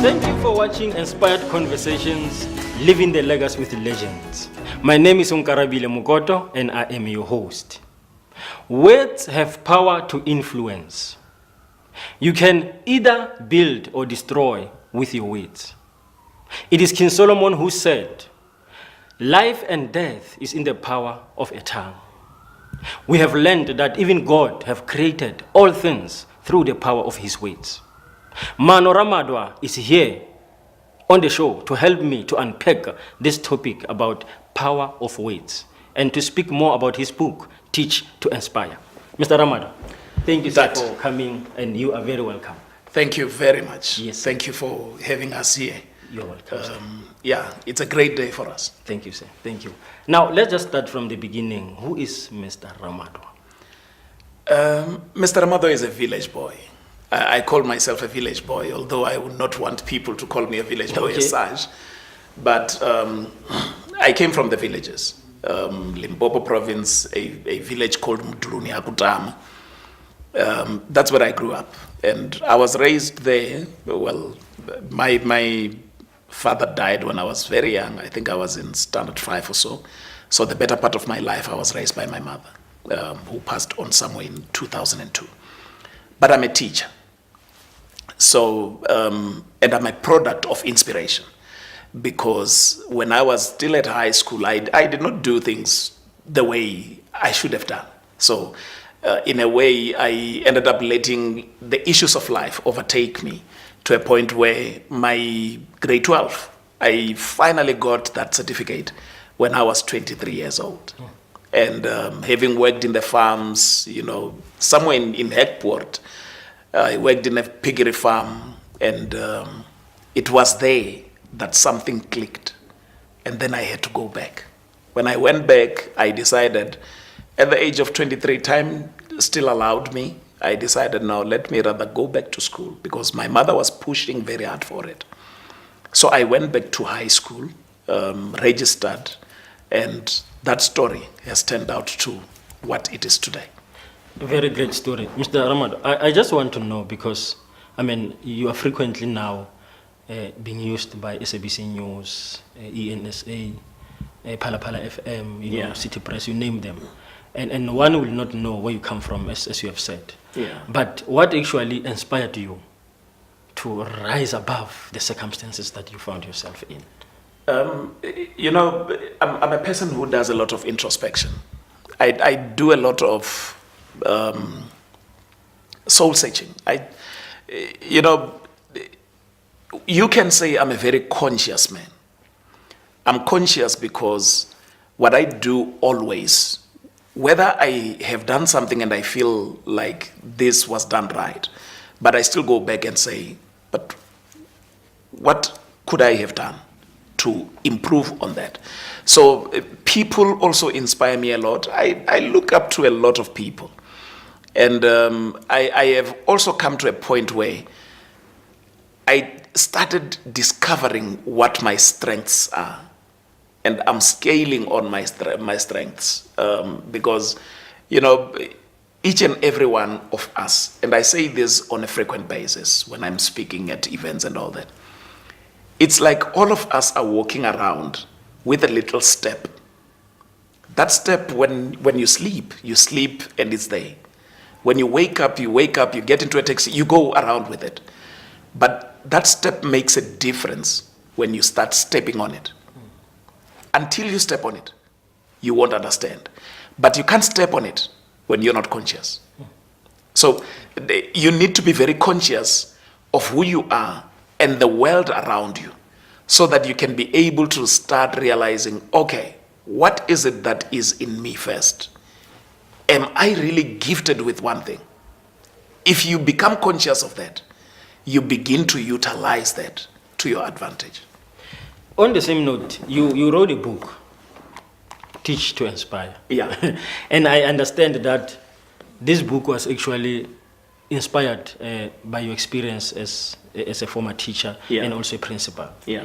Thank you for watching Inspired Conversations, Living the Legacy with Legends. My name is Onkarabile Mokoto and I am your host. Words have power to influence. You can either build or destroy with your words. It is King Solomon who said, "Life and death is in the power of a tongue." We have learned that even God have created all things through the power of his words. Maano Ramadwa is here on the show to help me to unpack this topic about power of words and to speak more about his book, Teach to Inspire. Mr. Ramadwa, thank you sir, for coming, and you are very welcome. Thank you very much. Yes. Thank you for having us here. You're welcome. Sir. Yeah, it's a great day for us. Thank you, sir. Thank you. Now, let's just start from the beginning. Who is Mr. Ramadwa? Mr. Ramadwa is a village boy. I call myself a village boy, although I would not want people to call me a village boy as such. But I came from the villages. Limpopo province, a village called Mdluni Akutama. That's where I grew up. And I was raised there. Well, my father died when I was very young. I think I was in standard 5 or so. So the better part of my life, I was raised by my mother, who passed on somewhere in 2002. But I'm a teacher. So, and I'm a product of inspiration. Because when I was still at high school, I did not do things the way I should have done. So, in a way, I ended up letting the issues of life overtake me to a point where my grade 12, I finally got that certificate when I was 23 years old. And having worked in the farms, you know, somewhere in Hekport, I worked in a piggery farm, and it was there that something clicked. And then I had to go back. When I went back, I decided, at the age of 23, time still allowed me. I decided, now let me rather go back to school, because my mother was pushing very hard for it. So I went back to high school, registered, and that story has turned out to what it is today. Very great story. Mr. Ramadwa, I just want to know, because, I mean, you are frequently now being used by SABC News, ENSA, Palapala FM, you know, City Press, you name them. And one will not know where you come from, as you have said. Yeah. But what actually inspired you to rise above the circumstances that you found yourself in? You know, I'm a person who does a lot of introspection. I do a lot of soul searching. You know, you can say I'm a very conscious man. I'm conscious because what I do always, whether I have done something and I feel like this was done right, but I still go back and say, but what could I have done to improve on that? So people also inspire me a lot. I look up to a lot of people. And I have also come to a point where I started discovering what my strengths are. And I'm scaling on my strengths because, you know, each and every one of us, and I say this on a frequent basis when I'm speaking at events and all that, it's like all of us are walking around with a little step. That step, when you sleep and it's there. When you wake up, you get into a taxi, you go around with it. But that step makes a difference when you start stepping on it. Until you step on it, you won't understand. But you can't step on it when you're not conscious. So you need to be very conscious of who you are and the world around you, so that you can be able to start realizing, okay, what is it that is in me first? Am I really gifted with one thing? If you become conscious of that, you begin to utilize that to your advantage. On the same note, you wrote a book, Teach to Inspire. Yeah. And I understand that this book was actually inspired by your experience as a former teacher and also a principal. Yeah.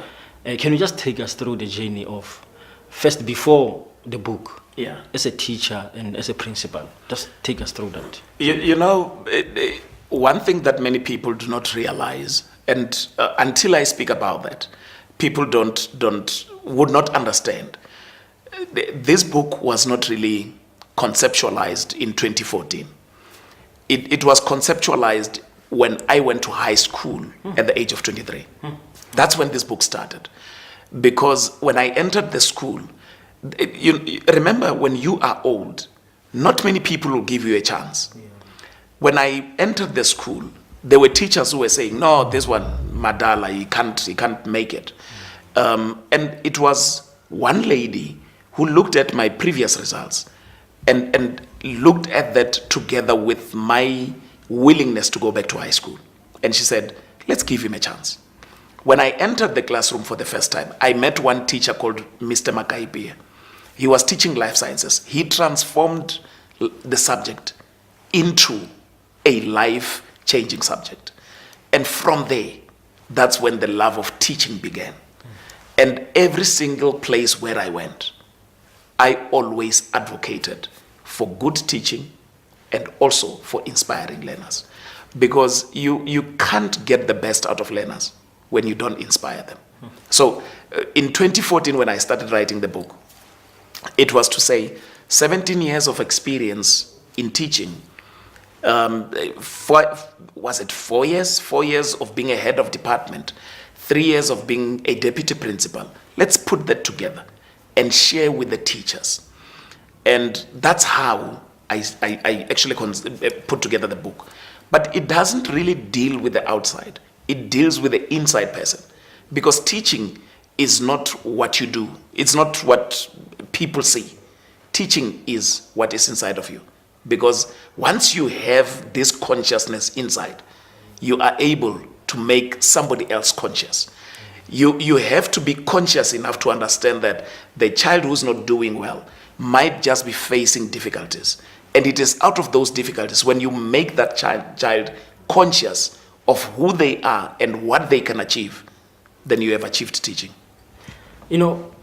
Can you just take us through the journey of, first before the book, as a teacher and as a principal? Just take us through that. You know, one thing that many people do not realize And until I speak about that, people would not understand. This book was not really conceptualized in 2014. It was conceptualized when I went to high school at the age of 23. That's when this book started. Because when I entered the school, you remember when you are old, not many people will give you a chance. Yeah. When I entered the school, there were teachers who were saying, no, this one, Madala, he can't make it. And it was one lady who looked at my previous results and looked at that together with my willingness to go back to high school. And she said, let's give him a chance. When I entered the classroom for the first time, I met one teacher called Mr. Makaibia. He was teaching life sciences. He transformed the subject into a life-changing subject. And from there, that's when the love of teaching began. And every single place where I went, I always advocated for good teaching and also for inspiring learners. Because you can't get the best out of learners when you don't inspire them. So in 2014, when I started writing the book, it was to say 17 years of experience in teaching. Was it 4 years? 4 years of being a head of department, 3 years of being a deputy principal. Let's put that together and share with the teachers. And that's how I actually put together the book. But it doesn't really deal with the outside. It deals with the inside person. Because teaching is not what you do. It's not what people see. Teaching is what is inside of you. Because once you have this consciousness inside, you are able to make somebody else conscious. You have to be conscious enough to understand that the child who's not doing well might just be facing difficulties. And it is out of those difficulties when you make that child conscious of who they are and what they can achieve, then you have achieved teaching. You know,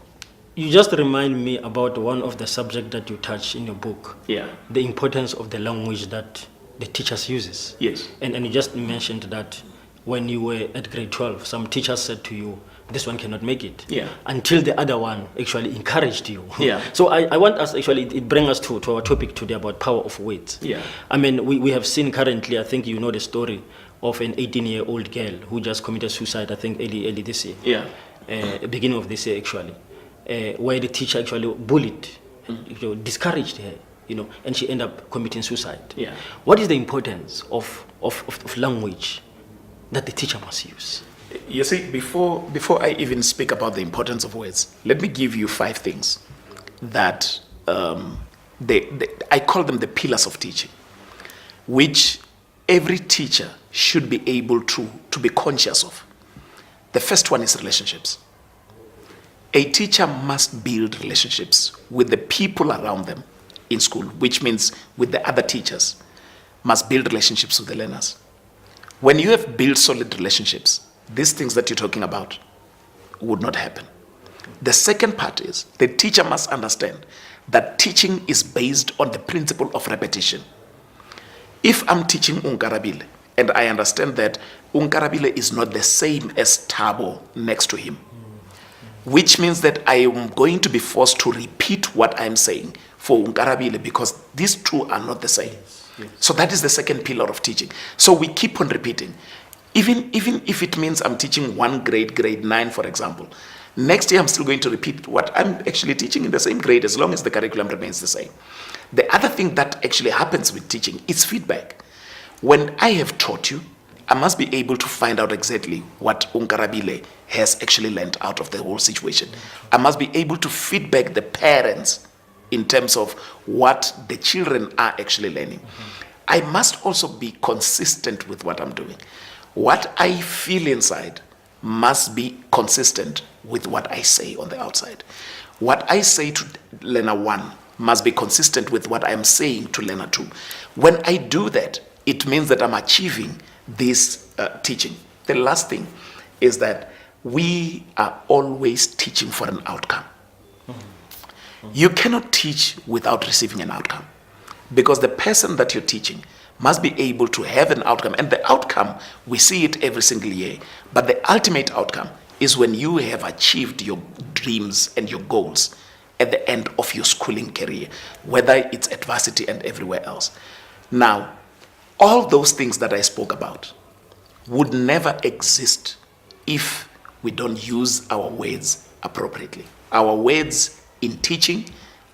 you just remind me about one of the subjects that you touch in your book. Yeah. The importance of the language that the teachers uses. Yes. And you just mentioned that when you were at grade 12, some teachers said to you, this one cannot make it. Yeah. Until the other one actually encouraged you. Yeah. So I want us, actually, it brings us to our topic today about power of words. Yeah. I mean, we have seen currently, I think you know the story of an 18-year-old girl who just committed suicide, I think early this year. Yeah. Beginning of this year, actually. Where the teacher actually bullied, discouraged her, and she ended up committing suicide. Yeah. What is the importance of language that the teacher must use? You see, before I even speak about the importance of words, let me give you 5 things that I call them the pillars of teaching, which every teacher should be able to be conscious of. The first one is relationships. A teacher must build relationships with the people around them in school, which means with the other teachers, must build relationships with the learners. When you have built solid relationships, these things that you're talking about would not happen. The second part is the teacher must understand that teaching is based on the principle of repetition. If I'm teaching Onkarabile and I understand that Onkarabile is not the same as Thabo next to him, which means that I am going to be forced to repeat what I'm saying for Onkarabile because these two are not the same. Yes. So that is the second pillar of teaching. So we keep on repeating. Even if it means I'm teaching one grade 9, for example, next year I'm still going to repeat what I'm actually teaching in the same grade as long as the curriculum remains the same. The other thing that actually happens with teaching is feedback. When I have taught you, I must be able to find out exactly what Onkarabile has actually learned out of the whole situation. I must be able to feedback the parents in terms of what the children are actually learning. I must also be consistent with what I'm doing. What I feel inside must be consistent with what I say on the outside. What I say to learner 1 must be consistent with what I'm saying to learner 2. When I do that, it means that I'm achieving this teaching. The last thing is that we are always teaching for an outcome. You cannot teach without receiving an outcome, because the person that you're teaching must be able to have an outcome. And the outcome, we see it every single year. But the ultimate outcome is when you have achieved your dreams and your goals at the end of your schooling career, whether it's adversity and everywhere else. Now, all those things that I spoke about would never exist if we don't use our words appropriately. Our words in teaching,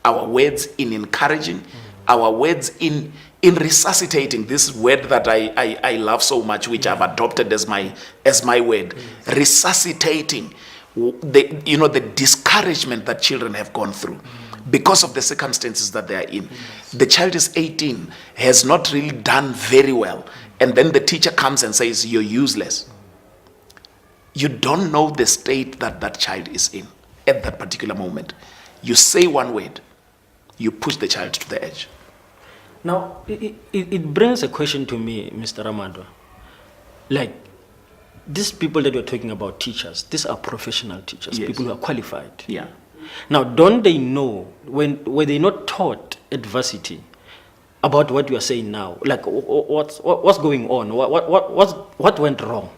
our words in encouraging, our words in resuscitating, this word that I love so much, which I've adopted as my word, resuscitating the discouragement that children have gone through because of the circumstances that they are in. The child is 18, has not really done very well, and then the teacher comes and says, you're useless. You don't know the state that that child is in at that particular moment. You say one word, you push the child to the edge. Now, it brings a question to me, Mr. Ramadwa. Like, these people that you're talking about, teachers, these are professional teachers, Yes. people who are qualified. Yeah. Now, don't they know, were they not taught adversity about what you are saying now? Like, what's going on? What went wrong?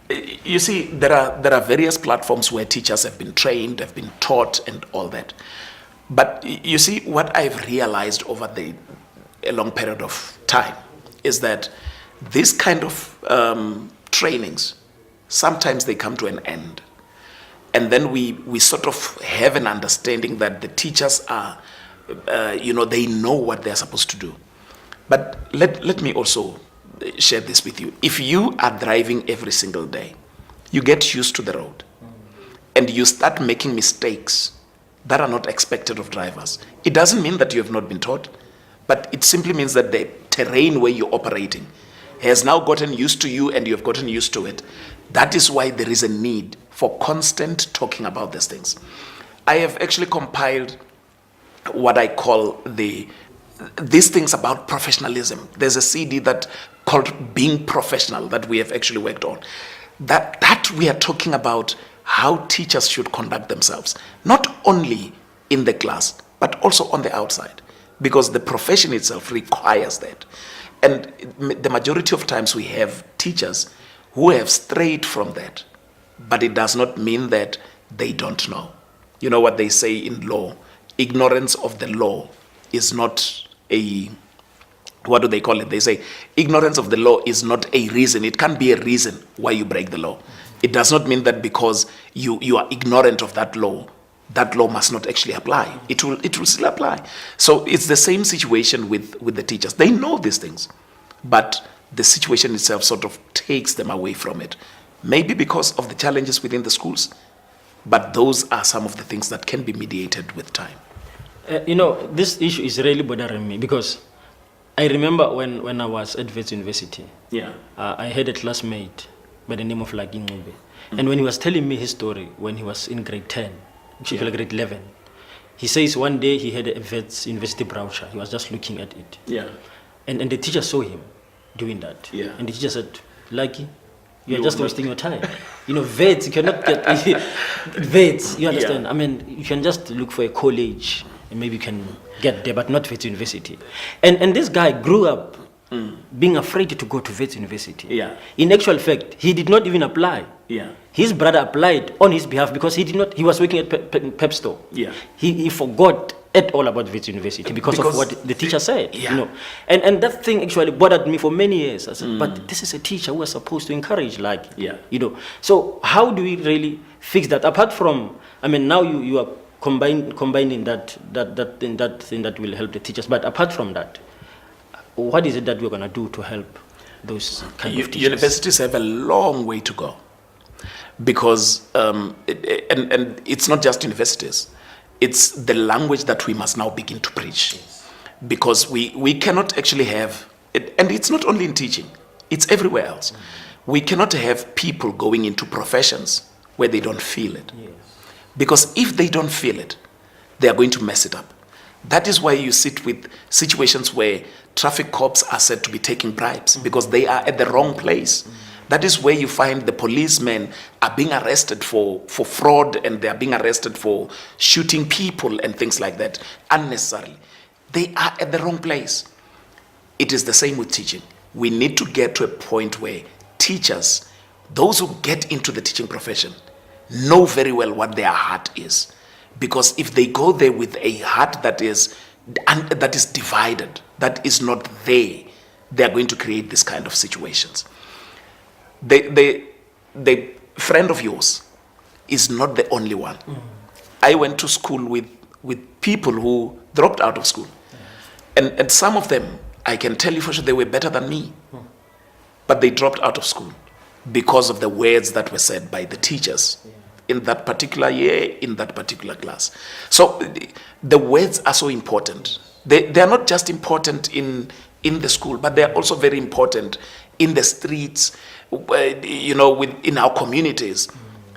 You see, there are various platforms where teachers have been trained, have been taught, and all that. But you see, what I've realized over a long period of time is that this kind of trainings, sometimes they come to an end. And then we sort of have an understanding that the teachers are, they know what they're supposed to do. But let me also share this with you. If you are driving every single day, you get used to the road, and you start making mistakes that are not expected of drivers. It doesn't mean that you have not been taught, but it simply means that the terrain where you're operating has now gotten used to you, and you have gotten used to it. That is why there is a need for constant talking about these things. I have actually compiled what I call these things about professionalism. There's a CD that called Being Professional that we have actually worked on. That we are talking about how teachers should conduct themselves, not only in the class, but also on the outside, because the profession itself requires that. And the majority of times we have teachers who have strayed from that, but it does not mean that they don't know. You know what they say in law, ignorance of the law is not what do they call it? They say ignorance of the law is not a reason. It can't be a reason why you break the law. It does not mean that because you are ignorant of that law must not actually apply. It will still apply. So it's the same situation with the teachers. They know these things, but the situation itself sort of takes them away from it. Maybe because of the challenges within the schools, but those are some of the things that can be mediated with time. This issue is really bothering me because I remember when I was at Wits University, I had a classmate by the name of Lagi Ngube. And when he was telling me his story when he was in grade 10, actually grade 11, he says one day he had a Wits University brochure. He was just looking at it. Yeah. And the teacher saw him doing that. Yeah. And the teacher said, Lagi, you're just wasting your time. Wits, you cannot get Wits, you understand? Yeah. I mean, you can just look for a college and maybe you can get there, but not Wits University. And this guy grew up being afraid to go to Wits University. Yeah. In actual fact, he did not even apply. Yeah. His brother applied on his behalf because he was working at Pep Store. Yeah. He forgot at all about Wits University because of what the teacher said. Yeah. And that thing actually bothered me for many years. I said, but this is a teacher who was supposed to encourage, So how do we really fix that? Apart from, now you are combining that thing that will help the teachers. But apart from that, what is it that we're going to do to help those kind of teachers? Universities have a long way to go, because and it's not just universities, it's the language that we must now begin to preach. Because we cannot actually have it, and it's not only in teaching, it's everywhere else. We cannot have people going into professions where they don't feel it. Because if they don't feel it, they are going to mess it up. That is why you sit with situations where traffic cops are said to be taking bribes because they are at the wrong place. That is where you find the policemen are being arrested for fraud, and they are being arrested for shooting people and things like that unnecessarily. They are at the wrong place. It is the same with teaching. we need to get to a point where teachers, those who get into the teaching profession, know very well what their heart is. Because if they go there with a heart that is divided, that is not there, they are going to create this kind of situations. The friend of yours is not the only one. I went to school with people who dropped out of school. And some of them, I can tell you for sure, they were better than me. But they dropped out of school because of the words that were said by the teachers in that particular year, in that particular class. So the words are so important. They are not just important in the school, but they are also very important in the streets, in our communities.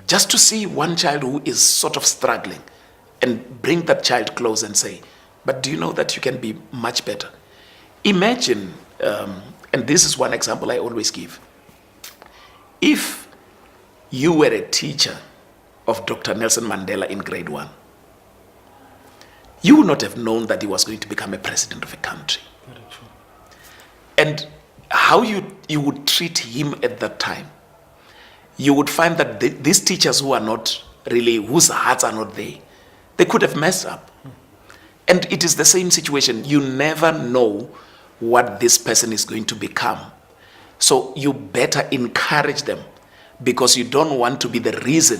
Just to see one child who is sort of struggling and bring that child close and say, but do you know that you can be much better? Imagine, and this is one example I always give. If you were a teacher of Dr. Nelson Mandela in grade 1, you would not have known that he was going to become a president of a country. Very true. And how you would treat him at that time, you would find that these teachers who are not really, whose hearts are not there, they could have messed up. And it is the same situation. You never know what this person is going to become. So you better encourage them, because you don't want to be the reason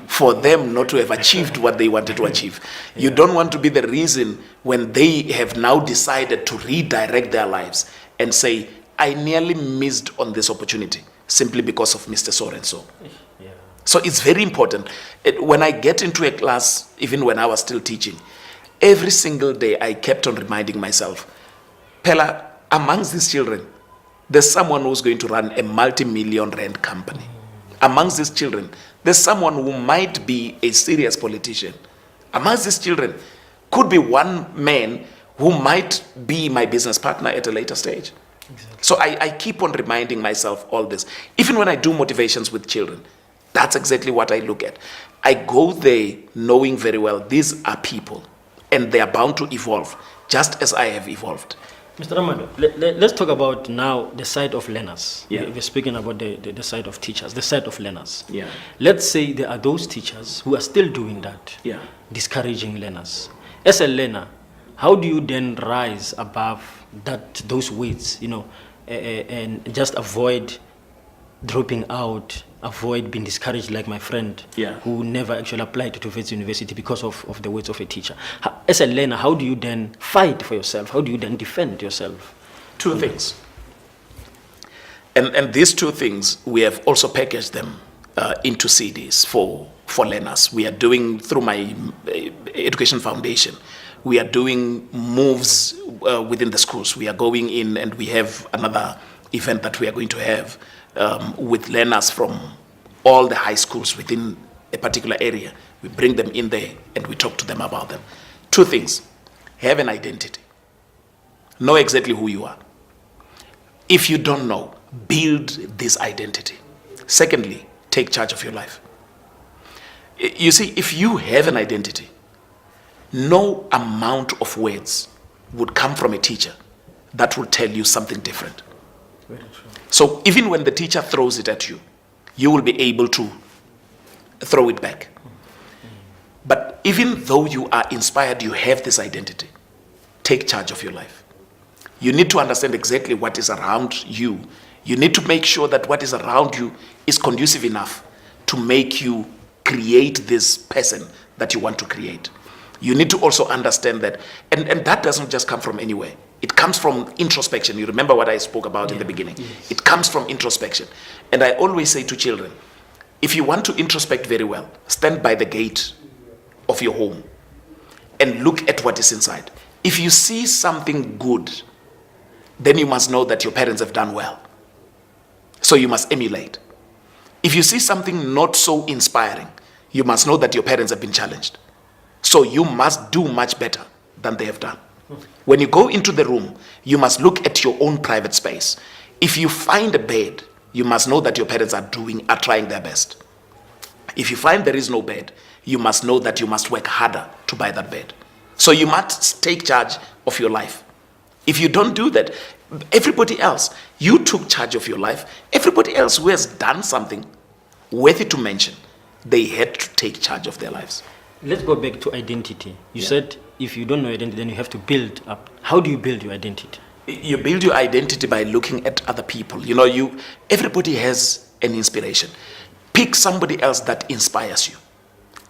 for them not to have achieved what they wanted to achieve. You don't want to be the reason when they have now decided to redirect their lives and say, I nearly missed on this opportunity simply because of Mr. So-and-so. Yeah. So it's very important. When I get into a class, even when I was still teaching, every single day I kept on reminding myself, Pella, amongst these children, there's someone who's going to run a multi-million rand company. Amongst these children, there's someone who might be a serious politician. Amongst these children, could be one man who might be my business partner at a later stage. Exactly. So I keep on reminding myself all this. Even when I do motivations with children, that's exactly what I look at. I go there knowing very well these are people and they are bound to evolve just as I have evolved. Mr. Ramadwa, let's talk about now the side of learners. Yeah. We're speaking about the side of teachers, the side of learners. Yeah. Let's say there are those teachers who are still doing that, Yeah. discouraging learners. As a learner, how do you then rise above those weights, and just avoid dropping out, avoid being discouraged like my friend who never actually applied to Wits University because of the words of a teacher? As a learner, how do you then fight for yourself? How do you then defend yourself? Two things. And these two things, we have also packaged them into CDs for learners. We are doing, through my education foundation, we are doing moves within the schools. We are going in and we have another event that we are going to have with learners from all the high schools within a particular area. We bring them in there and we talk to them about them. Two things. Have an identity. Know exactly who you are. If you don't know, build this identity. Secondly, take charge of your life. You see, if you have an identity, no amount of words would come from a teacher that will tell you something different. Very true. So even when the teacher throws it at you, you will be able to throw it back. But even though you are inspired, you have this identity, take charge of your life. You need to understand exactly what is around you. You need to make sure that what is around you is conducive enough to make you create this person that you want to create. You need to also understand that, and that doesn't just come from anywhere. It comes from introspection. You remember what I spoke about in the beginning. Yes. It comes from introspection. And I always say to children, if you want to introspect very well, stand by the gate of your home and look at what is inside. If you see something good, then you must know that your parents have done well. So you must emulate. If you see something not so inspiring, you must know that your parents have been challenged. So you must do much better than they have done. When you go into the room, you must look at your own private space. If you find a bed, you must know that your parents are trying their best. If you find there is no bed, you must know that you must work harder to buy that bed. So you must take charge of your life. If you don't do that, Everybody else, you took charge of your life. Everybody else who has done something worthy to mention, they had to take charge of their lives. Let's go back to identity. You said if you don't know identity, then you have to build up. How do you build your identity? You build your identity by looking at other people. You know, everybody has an inspiration. Pick somebody else that inspires you.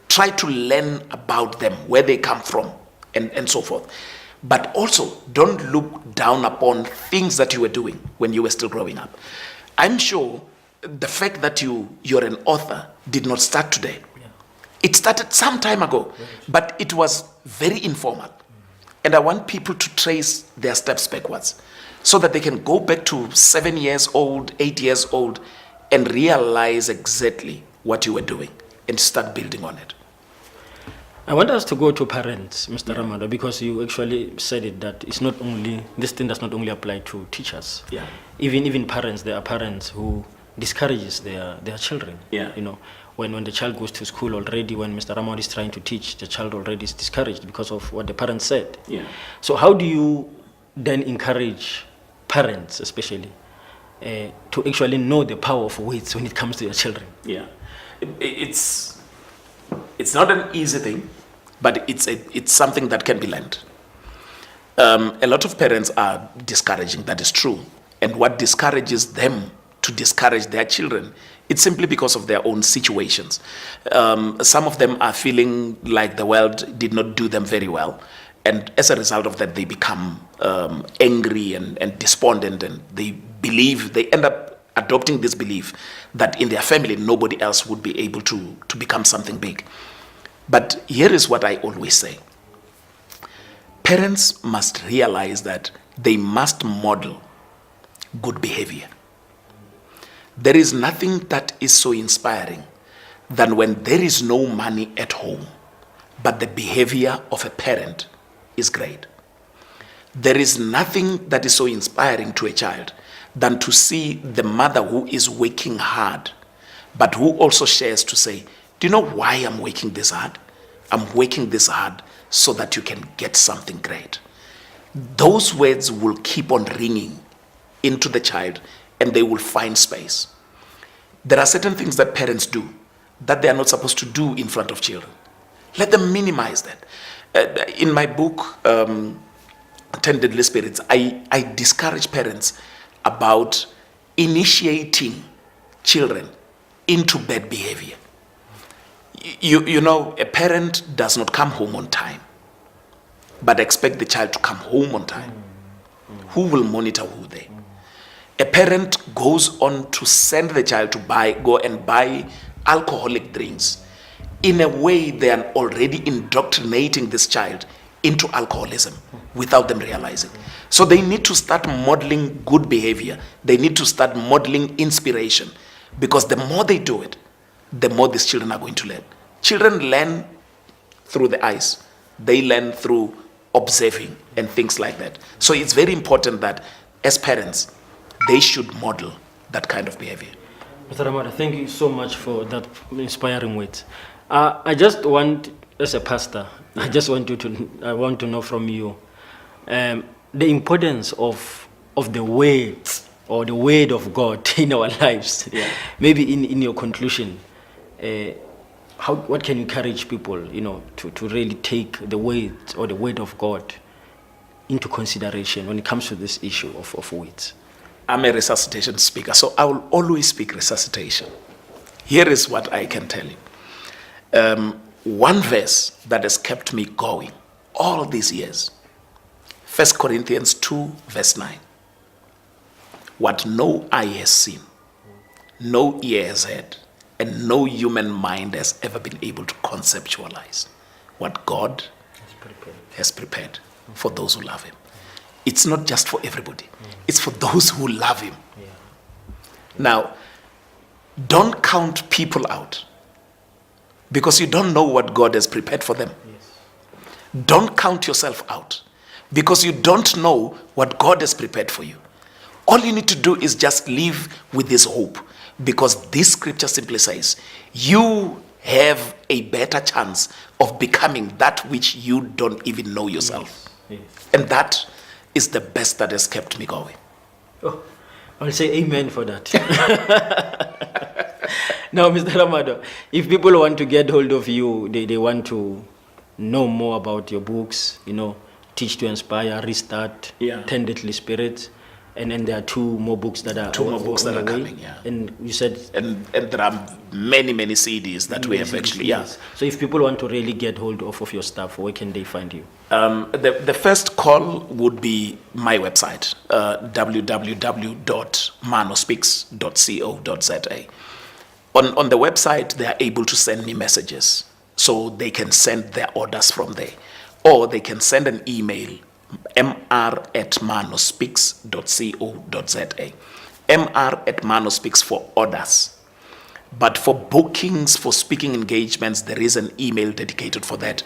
Try to learn about them, where they come from, and so forth. But also, don't look down upon things that you were doing when you were still growing up. I'm sure the fact that you're an author did not start today. Yeah. It started some time ago, but it was very informal. And I want people to trace their steps backwards so that they can go back to 7 years old, 8 years old, and realize exactly what you were doing and start building on it. I want us to go to parents, Mr. Ramadwa, because you actually said it that it's not only, this thing does not only apply to teachers. Yeah. Even parents, there are parents who discourages their children. Yeah. You know, when the child goes to school already, when Mr. Ramadwa is trying to teach, the child already is discouraged because of what the parents said. Yeah. So how do you then encourage parents, especially, to actually know the power of words when it comes to your children? Yeah. It's not an easy thing, but it's something that can be learned. A lot of parents are discouraging, that is true. And what discourages them to discourage their children, it's simply because of their own situations. Some of them are feeling like the world did not do them very well. And as a result of that, they become angry and despondent, and they end up adopting this belief that in their family, nobody else would be able to become something big. But here is what I always say. Parents must realize that they must model good behavior. There is nothing that is so inspiring than when there is no money at home, but the behavior of a parent is great. There is nothing that is so inspiring to a child than to see the mother who is working hard, but who also shares to say, do you know why I'm working this hard? I'm working this hard so that you can get something great. Those words will keep on ringing into the child, and they will find space. There are certain things that parents do that they are not supposed to do in front of children. Let them minimize that. In my book, 10 Deadly Spirits, I discourage parents about initiating children into bad behavior. You know, a parent does not come home on time, but expect the child to come home on time. Who will monitor who there? A parent goes on to send the child to go and buy alcoholic drinks. In a way, they are already indoctrinating this child into alcoholism without them realizing. So they need to start modeling good behavior. They need to start modeling inspiration, because the more they do it, the more these children are going to learn. Children learn through the eyes. They learn through observing and things like that. So it's very important that as parents, they should model that kind of behavior. Mr. Ramadwa, thank you so much for that inspiring words. I just want, as a pastor, I want to know from you the importance of the words or the word of God in our lives. Yeah. Maybe in your conclusion, what can you encourage people, to really take the word or the word of God into consideration when it comes to this issue of words? I'm a resuscitation speaker, so I will always speak resuscitation. Here is what I can tell you. One verse that has kept me going all these years, 1 Corinthians 2, verse 9. What no eye has seen, no ear has heard, and no human mind has ever been able to conceptualize what God has prepared for those who love him. It's not just for everybody. It's for those who love him. Yeah. Now, don't count people out, because you don't know what God has prepared for them. Yes. Don't count yourself out, because you don't know what God has prepared for you. All you need to do is just live with this hope, because this scripture simply says, you have a better chance of becoming that which you don't even know yourself. Yes. Yes. And that is the best that has kept me going. Oh, I'll say amen for that. Now, Mr. Ramadwa, if people want to get hold of you, they want to know more about your books, Teach to Inspire, Restart, 10 Deadly Spirits, and then there are two more books that are coming, And you said... And there are many CDs that we have actually, yes. So if people want to really get hold of your stuff, where can they find you? The first call would be my website, www.maanospeaks.co.za. On the website, they are able to send me messages, so they can send their orders from there. Or they can send an email, mr@maanospeaks.co.za. mr@maanospeaks for orders. But for bookings, for speaking engagements, there is an email dedicated for that,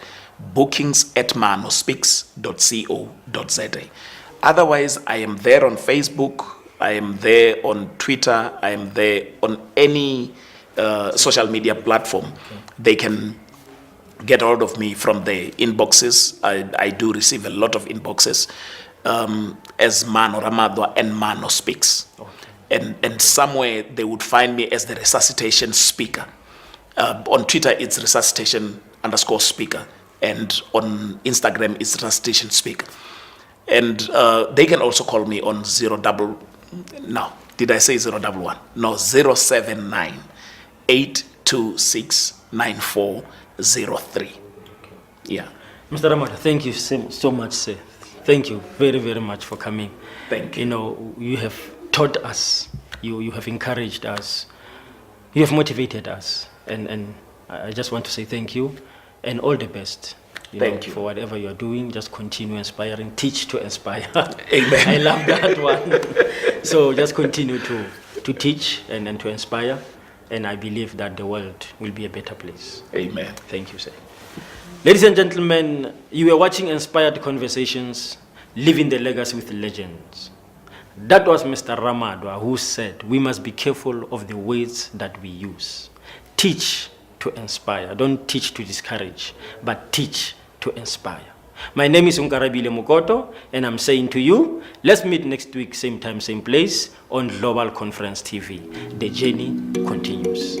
bookings@maanospeaks.co.za. Otherwise, I am there on Facebook, I am there on Twitter, I am there on any social media platform. They can get hold of me from the inboxes. I do receive a lot of inboxes as Maano Ramadwa and Maano Speaks. And somewhere they would find me as the Resuscitation Speaker. On Twitter, it's Resuscitation_Speaker. And on Instagram, it's Resuscitation Speaker. And they can also call me on 011. No, 079-826-9403. Yeah. Mr. Ramadwa, thank you so much, sir. Thank you very, very much for coming. Thank you. You have taught us, you have encouraged us, you have motivated us. And I just want to say thank you and all the best. Thank you. For whatever you're doing, just continue inspiring. Teach to inspire. Amen. I love that one. So just continue to teach and to inspire. And I believe that the world will be a better place. Amen. Thank you, sir. Ladies and gentlemen, you were watching Inspired Conversations, Living the Legacy with Legends. That was Mr. Ramadwa, who said we must be careful of the words that we use. Teach to inspire. Don't teach to discourage, but teach to inspire. My name is Onkarabile Mokoto, and I'm saying to you, let's meet next week, same time, same place, on Global Conference TV. The journey continues.